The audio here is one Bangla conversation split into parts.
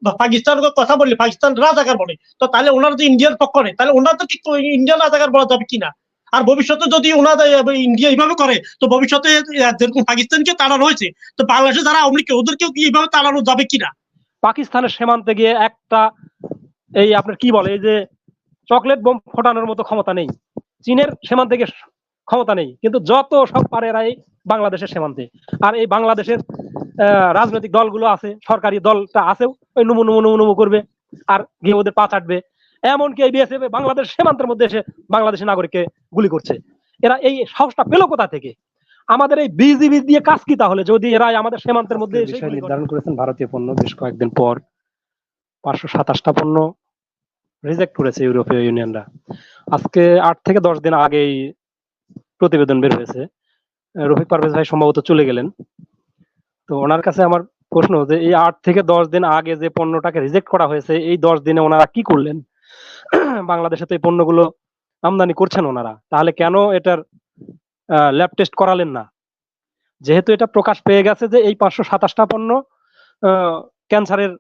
বা পাকিস্তানের কথা বললে পাকিস্তান রাজাকার বলে, তো তাহলে ওনারা যে ইন্ডিয়ার পক্ষ নেই, তাহলে ওনারা তো কি ইন্ডিয়ান রাজাকার বলা যাবে কিনা? আর ভবিষ্যতে যদি ওনারা ইন্ডিয়া এইভাবে করে, তো ভবিষ্যতে যেরকম পাকিস্তানকে তাড়ানো হয়েছে, তো বাংলাদেশে যারা আওয়ামী লীগ ওদেরকেও কি এইভাবে তাড়ানো যাবে কিনা? পাকিস্তানের সীমান্তে গিয়ে একটা এই আপনার কি বলে এই যে চকলেট বোম ফোটানোর মতো ক্ষমতা নেই, চীনের সীমান্তে গিয়ে ক্ষমতা নেই, কিন্তু যত সব পারে এরা এই বাংলাদেশের সীমান্তে। আর এই বাংলাদেশের রাজনৈতিক দলগুলো আছে, সরকারি দলটা আছেও, ওই নুমু নুমু নুমু নুমু করবে আর গিয়ে ওদের পা চাটবে। এমনকি এই বিএসএফ বাংলাদেশ সীমান্তের মধ্যে এসে বাংলাদেশি নাগরিককে গুলি করছে। এরা এই সাহসটা পেল কোথা থেকে? আমাদের এই বিজিবি দিয়ে কাজ কি তাহলে, যদি এরা আমাদের সীমান্তের মধ্যে বিষয় নির্ধারণ করেছেন ভারতীয় পণ্য বেশ কয়েকদিন পর 527টা পণ্য রিজেক্ট করেছে ইউরোপীয় ইউনিয়নরা। আজকে 8 থেকে 10 দিন আগেই প্রতিবেদন বের হয়েছে, রফিক পারভেজ ভাই সম্ভবত চলে গেলেন। তো ওনার কাছে আমার প্রশ্ন যে এই 8 থেকে 10 দিন আগে যে পণ্যটাকে রিজেক্ট করা হয়েছে, এই 10 দিনে ওনারা কি করলেন? বাংলাদেশে তো এই পণ্যগুলো আমদানি করছেন ওনারা, তাহলে কেন এটার ল্যাব টেস্ট করালেন না? যেহেতু এটা প্রকাশ পেয়ে গেছে যে এই 527টা পণ্য ক্যান্সারের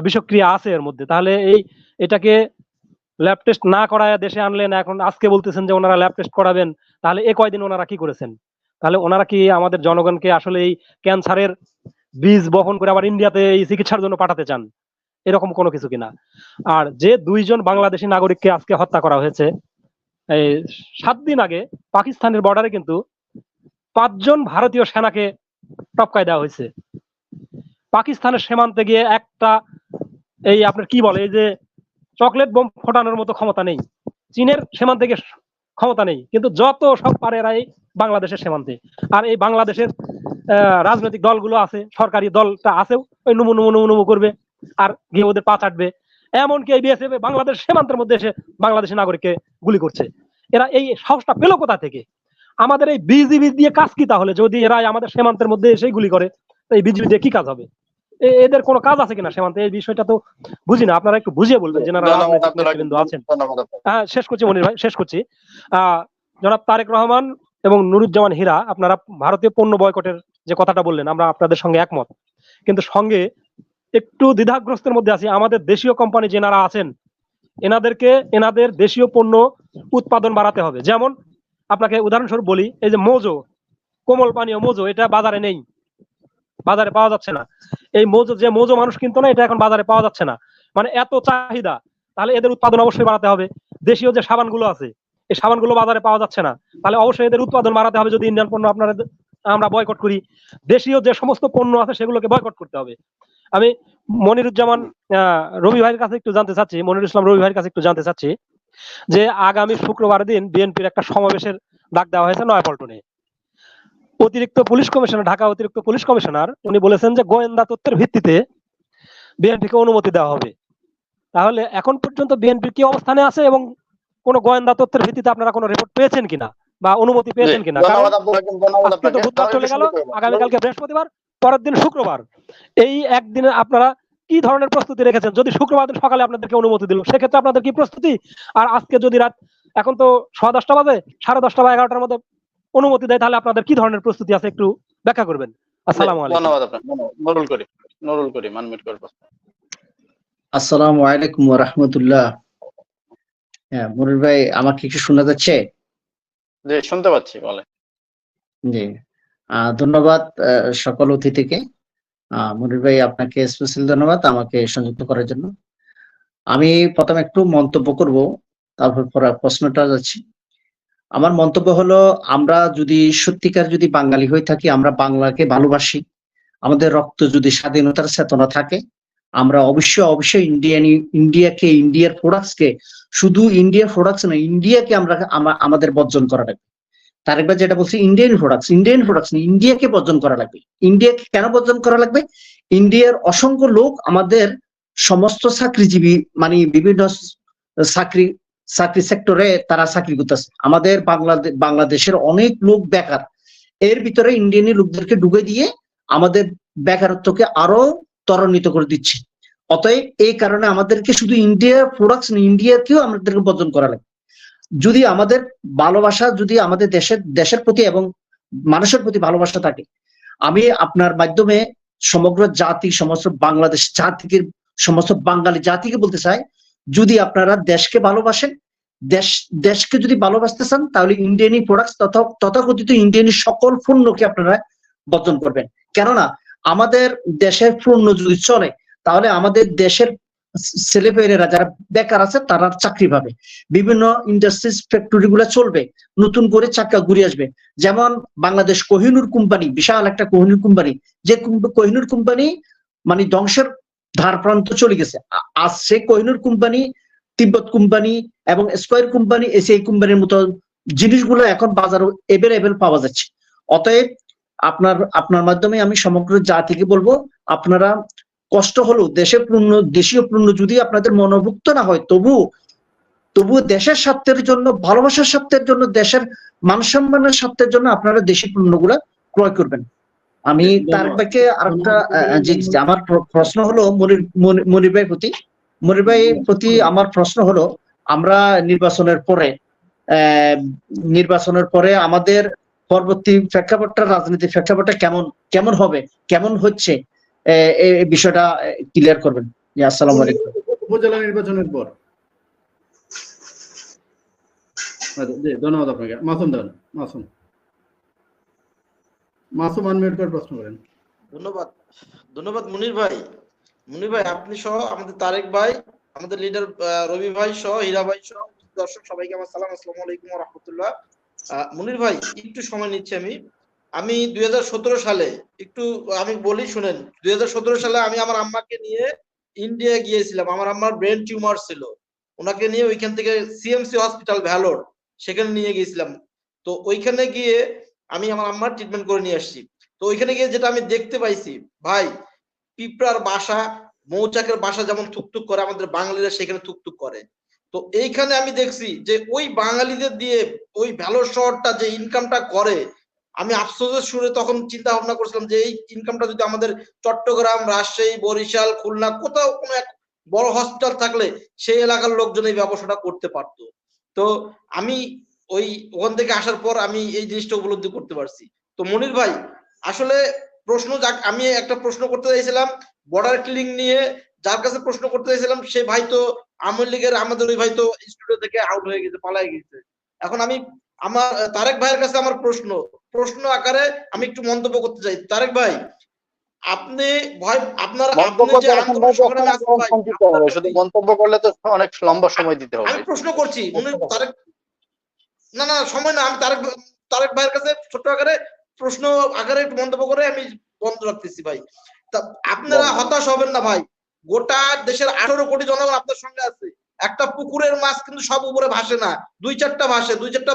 বিষক্রিয়া আছে এর মধ্যে, তাহলে এটাকে ল্যাব টেস্ট না করায় দেশে আনলেন, এখন আজকে বলতেছেন যে ওনারা ল্যাব টেস্ট করাবেন। তাহলে এই কয়দিন ওনারা কি করেছেন? তাহলে ওনারা কি আমাদের জনগণকে আসলে এই ক্যান্সারের বীজ বপন করে আবার ইন্ডিয়াতে এই চিকিৎসার জন্য পাঠাতে চান? এরকম কোনো কিছু কিনা? আর যে 2 জন বাংলাদেশি নাগরিককে আজকে হত্যা করা হয়েছে, এই 7 দিন আগে পাকিস্তানের বর্ডারে কিন্তু 5 জন ভারতীয় সেনাকে টপকায় দেওয়া হয়েছে। পাকিস্তানের সীমান্তে গিয়ে একটা এই আপনার কি বলে এই যে চকলেট বোম ফোটানোর মতো ক্ষমতা নেই, চীনের সীমান্তে গিয়ে ক্ষমতা নেই, কিন্তু যত সব পারে এরা এই বাংলাদেশের সীমান্তে। আর এই বাংলাদেশের রাজনৈতিক দলগুলো আছে, সরকারি দলটা আছেও, ওই নুমু নুমু নুমু নুমু করবে আর গিয়ে ওদের পা চাটবে। এমনকি এই বিএসএফ বাংলাদেশ সীমান্তের মধ্যে এসে বাংলাদেশি নাগরিককে গুলি করছে। এরা এই সাহসটা পেল কোথা থেকে? আমাদের এই বিজিবি দিয়ে কাজ কি তাহলে, যদি এরা আমাদের সীমান্তের মধ্যে এসে গুলি করে? এই বিজিবি দিয়ে কি কাজ হবে? এদের কোনো কাজ আছে কিনা সীমান্তে? এই বিষয়টা তো বুঝি না, আপনারা একটু বুঝিয়ে বলবেন যারা রাজনৈতিক নেতৃবৃন্দ আছেন। হ্যাঁ, শেষ করছি মনির ভাই, শেষ করছি। জনাব তারেক রহমান এবং নুরুজ্জামান হীরা, আপনারা ভারতীয় পণ্য বয়কটের যে কথাটা বললেন, আমরা আপনাদের সঙ্গে একমত, কিন্তু সঙ্গে একটু দ্বিধাগ্রস্তের মধ্যে আছি। আমাদের দেশীয় কোম্পানি যেনারা আছেন, এনাদেরকে এনাদের দেশীয় পণ্য উৎপাদন বাড়াতে হবে। যেমন আপনাকে উদাহরণস্বরূপ বলি, এই যে মোজো, কোমল পানীয় মোজো, এটা বাজারে নেই, বাজারে পাওয়া যাচ্ছে না। এই মোজো, যে মোজো মানুষ কিনতো না, এটা এখন বাজারে পাওয়া যাচ্ছে না, মানে এত চাহিদা। তাহলে এদের উৎপাদন অবশ্যই বাড়াতে হবে। দেশীয় যে সাবানগুলো আছে, এই সাবানগুলো বাজারে পাওয়া যাচ্ছে না, তাহলে অবশ্যই এদের উৎপাদন বাড়াতে হবে। যদি ইন্ডিয়ান পণ্য আমরা বয়কট করি, দেশীয় যে সমস্ত পণ্য আছে সেগুলোকে বয়কট করতে হবে। আমি মনিরুজ্জামান রবি ভাইয়ের কাছে একটু জানতে চাচ্ছি, মনিরুল ইসলাম রবি ভাইয়ের কাছে একটু জানতে চাচ্ছি যে আগামী শুক্রবার দিন বিএনপির একটা সমাবেশের ডাক দেওয়া হয়েছে নয়াপল্টনে। অতিরিক্ত পুলিশ কমিশনার, ঢাকা অতিরিক্ত পুলিশ কমিশনার, উনি বলেছেন যে গোয়েন্দা তথ্যের ভিত্তিতে বিএনপিকে অনুমতি দেওয়া হবে। তাহলে এখন পর্যন্ত বিএনপি কি অবস্থানে আছে এবং কোন গোয়েন্দা তথ্যের ভিত্তিতে আপনারা কোনো রিপোর্ট পেয়েছেন কিনা বা অনুমতি পেয়েছেন কিনা? আজকে তো বুধবার চলে গেল, আগামীকালকে বৃহস্পতিবার, পরের দিন শুক্রবার, এই একদিনে আপনারা কি ধরনের প্রস্তুতি রেখেছেন? যদি শুক্রবার দিন সকালে আপনাদেরকে অনুমতি দিল, সেক্ষেত্রে আপনাদের কি প্রস্তুতি? আর আজকে যদি রাত, এখন তো 10:30 বাজে, 10:30 বা 11টার মধ্যে অনুমতি দেয়, তাহলে আপনাদের কি ধরনের প্রস্তুতি আছে একটু ব্যাখ্যা করবেন। আসসালামু আলাইকুম। ধন্যবাদ আপনাকে। নুরুল করিম আনমিউট করব। আসসালামু আলাইকুম ওয়া রাহমাতুল্লাহ। হ্যাঁ মনির ভাই, আমাকে কি শোনা যাচ্ছে? জি, শুনতে পাচ্ছি, বলে। জি, ধন্যবাদ সকল অতিথিকে। মনির ভাই, আপনাকে স্পেশাল ধন্যবাদ আমাকে সংযুক্ত করার জন্য। আমি প্রথমে একটু মন্তব্য করব, তারপর প্রশ্নটা যাচ্ছি। আমার মন্তব্য হলো, আমরা যদি সত্যিকার যদি বাঙালি হয়ে থাকি, আমরা বাংলাকে ভালোবাসি, আমাদের রক্ত যদি স্বাধীনতার চেতনা থাকে, আমরা অবশ্যই ইন্ডিয়াকে, ইন্ডিয়ার প্রোডাক্টসকে, শুধু ইন্ডিয়ার প্রোডাক্টস না, ইন্ডিয়াকে আমরা আমাদের বর্জন করা লাগবে। তারেকবার যেটা বলছি, ইন্ডিয়ান প্রোডাক্টস না, ইন্ডিয়াকে বর্জন করা লাগবে। ইন্ডিয়াকে কেন বর্জন করা লাগবে? ইন্ডিয়ার অসংখ্য লোক, আমাদের সমস্ত চাকরিজীবী, মানে বিভিন্ন চাকরি সেক্টরে তারা চাকরি করতেছে। আমাদের বাংলাদেশের অনেক লোক বেকার, এর ভিতরে ইন্ডিয়ানি লোকদেরকে ঢুকে দিয়ে আমাদের বেকারত্বকে আরো ত্বরান্বিত করে দিচ্ছে। অতএব এই কারণে আমাদেরকে শুধু ইন্ডিয়ার প্রোডাক্টস না, ইন্ডিয়াকেও আমাদেরকে বর্জন করা লাগে। যদি আমাদের ভালোবাসা, যদি আমাদের দেশের প্রতি এবং মানুষের প্রতি ভালোবাসা থাকে, আমি আপনার মাধ্যমে সমগ্র জাতি, সমস্ত বাংলাদেশ জাতিকে, সমস্ত বাঙালি জাতিকে বলতে চাই, যদি আপনারা দেশকে ভালোবাসেন, দেশকে যদি ভালোবাসতে চান, তাহলে ইন্ডিয়ানি প্রোডাক্টস তথাকথিত ইন্ডিয়ানি সকল পণ্যকে আপনারা বর্জন করবেন। কেননা আমাদের দেশের পণ্য যদি চলে, তাহলে আমাদের দেশের ছেলেপেলেরা যারা বেকার আছে তারা চাকরি পাবে, বিভিন্ন ইন্ডাস্ট্রিজ ফ্যাক্টরি গুলা চলবে, নতুন করে চাকা ঘুরে আসবে। যেমন বাংলাদেশ কোহিনুর কোম্পানি, বিশাল একটা কোহিনুর কোম্পানি, যে কোহিনুর কোম্পানি মানে ধ্বংসের ধার প্রান্ত চলে গেছে, আজ সে কোহিনুর কোম্পানি, তিব্বত কোম্পানি এবং স্কয়ার কোম্পানি, এসিআই কোম্পানির মতো জিনিসগুলো এখন বাজারে এভেলেবেল পাওয়া যাচ্ছে। অতএব আপনার মাধ্যমে আমি সমগ্র জাতিকে বলবো, আপনারা কষ্ট হলো দেশীয় পণ্য যদি আপনাদের মনোভুক্ত না হয়, তবু দেশের স্বার্থের জন্য, ভালোবাসার স্বার্থের জন্য, দেশের মান সম্মানের স্বার্থের জন্য আপনারা দেশি পণ্যগুলা ক্রয় করবেন। আমি তার ভাইকে আরেকটা আমার প্রশ্ন হলো মনির ভাইয়ের প্রতি আমার প্রশ্ন হলো, আমরা নির্বাচনের পরে আমাদের পরবর্তী প্রেক্ষাপটটা, রাজনীতির প্রেক্ষাপটটা কেমন হবে, কেমন হচ্ছে, এই বিষয়টা ক্লিয়ার করবেন। আসসালামু আলাইকুম। উপজেলা নির্বাচনের পর। ধন্যবাদ আপনাকে। মাসুম আনমিউট করে প্রশ্ন করেন। ধন্যবাদ মুনির ভাই। আপনি সহ আমাদের তারেক ভাই, আমাদের লিডার রবি ভাই সহ, হীরা ভাই সহ দর্শক সবাইকে আমার সালাম, আসসালামু আলাইকুম ওয়া রাহমাতুল্লাহ। মুনির ভাই, একটু সময় নিচ্ছি আমি 2017 সালে, একটু আমি বলি শুনেন, 2017 সালে আমি আমার আম্মাকে নিয়ে ইন্ডিয়া গিয়েছিলাম। আমার আম্মার ব্রেন টিউমার ছিল, ওনাকে নিয়ে ওইখান থেকে সিএমসি হসপিটাল ভ্যালোর, সেখানে নিয়ে গিয়েছিলাম। তো ওইখানে গিয়ে আমি আমার আম্মার ট্রিটমেন্ট করে নিয়ে আসছি। তো ওইখানে গিয়ে যেটা আমি দেখতে পাইছি ভাই, পিঁপড়ার বাসা, মৌচাকের বাসা যেমন থুকথুক করে, আমাদের বাঙালিরা সেখানে থুকথুক করে। তো এইখানে আমি দেখছি যে ওই বাঙালিদের দিয়ে ওই ভ্যালোর শহরটা যে ইনকামটা করে, আমি আফসোসের সুরে তখন চিন্তা ভাবনা করছিলাম যে এই ইনকামটা যদি আমাদের চট্টগ্রাম, রাজশাহী, বরিশাল, খুলনা কোথাও কোনো এক বড় হসপিটাল থাকলে সেই এলাকার লোকজন এই ব্যবসাটা করতে পারতো। তো আমি ওখান থেকে আসার পর আমি এই জিনিসটা উপলব্ধি করতে পারছি। তো মনির ভাই, আসলে আমি একটা প্রশ্ন করতে চাইছিলাম বর্ডার ক্লিনিং নিয়ে, যার কাছে প্রশ্ন করতে চাইছিলাম সে ভাই তো আওয়ামী লীগের, আমাদের ওই ভাই তো স্টুডিও থেকে আউট হয়ে গেছে, পালাই গেছে। এখন আমি আমার তারেক ভাইয়ের কাছে আমার প্রশ্ন আকারে আমি একটু মন্তব্য করতে চাই। তারেক ভাই, আপনি শুধু মন্তব্য করলে তো অনেক লম্বা সময় দিতে হবে। আমি প্রশ্ন করছি তারেক, না সময় না, আমি তারেক ভাইয়ের কাছে ছোট আকারে প্রশ্ন আকারে একটু মন্তব্য করে আমি বন্ধ রাখতেছি ভাই। আপনারা হতাশ হবেন না ভাই, গোটা দেশের 18 কোটি জনগণ আপনার সঙ্গে আছে। একটা পুকুরের মাছ কিন্তু সব উপরে ভাসে না, দুই চারটা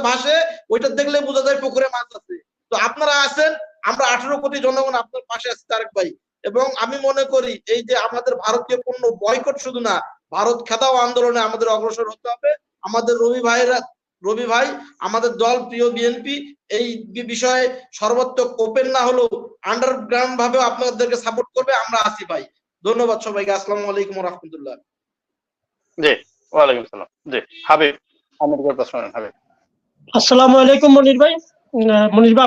ভাসে, ওইটা দেখলে বোঝা যায় পুকুরে মাছ আছে। তো আপনারা আছেন, আমরা 18 কোটি জনগণ আপনার পাশে আছি তারেক ভাই। এবং আমি মনে করি এই যে আমাদের ভারতীয় পণ্য বয়কট শুধু না, ভারত খেদাও আন্দোলনে আমাদের অগ্রসর হতে হবে। আমাদের রবি ভাই, আমাদের দল প্রিয় বিএনপি এই বিষয়ে সর্বাত্মক ওপেন না হলেও আন্ডারগ্রাউন্ড ভাবে আপনাদেরকে সাপোর্ট করবে, আমরা আছি ভাই। ধন্যবাদ সবাইকে, আসসালামু আলাইকুম ওয়া রাহমাতুল্লাহ। জি, ওয়া আলাইকুম সালাম। জি, হাবিব, আমাদের প্রশ্ন করেন হাবিব। আসসালামু আলাইকুম মনির ভাই।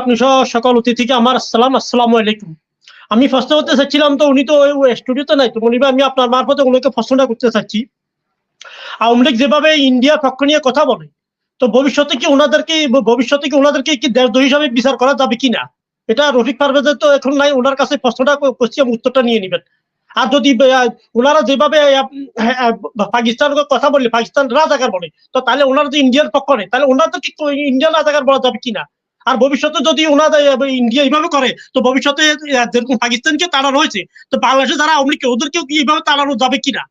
আপনি সহ সকল অতিথিকে আমার আসসালামু আলাইকুম। আমি প্রশ্ন করতে চাচ্ছিলাম, তো উনি তো ওই স্টুডিওতে নাই, তো মনির ভাই আমি আপনার মারফতে উনাকে প্রশ্নটা করতে চাচ্ছি, আওয়ামী লীগ যেভাবে ইন্ডিয়ার পক্ষ নিয়ে কথা বলে, তো ভবিষ্যতে কি ওনাদেরকে কি দেশদ্রোহী হিসাবে বিচার করা যাবে কিনা? এটা রফিক পারভেজের তো এখন নাই, ওনার কাছে প্রশ্নটা করছি, উত্তরটা নিয়ে নেবেন। আর যদি ওনারা যেভাবে পাকিস্তানের কথা বললে, পাকিস্তান রাজাকার বলে, তো তাহলে ওনারা যে ইন্ডিয়ার পক্ষ নেই, তাহলে ওনাদেরকে ইন্ডিয়ান রাজাকার বলা যাবে কিনা? আর ভবিষ্যতে যদি ওনাদের ইন্ডিয়া এইভাবে করে, তো ভবিষ্যতে যেরকম পাকিস্তানকে তাড়ানো হয়েছে, তো বাংলাদেশে যারা আওয়ামী লীগ ওদেরকেও কি এইভাবে তাড়ানো যাবে কিনা?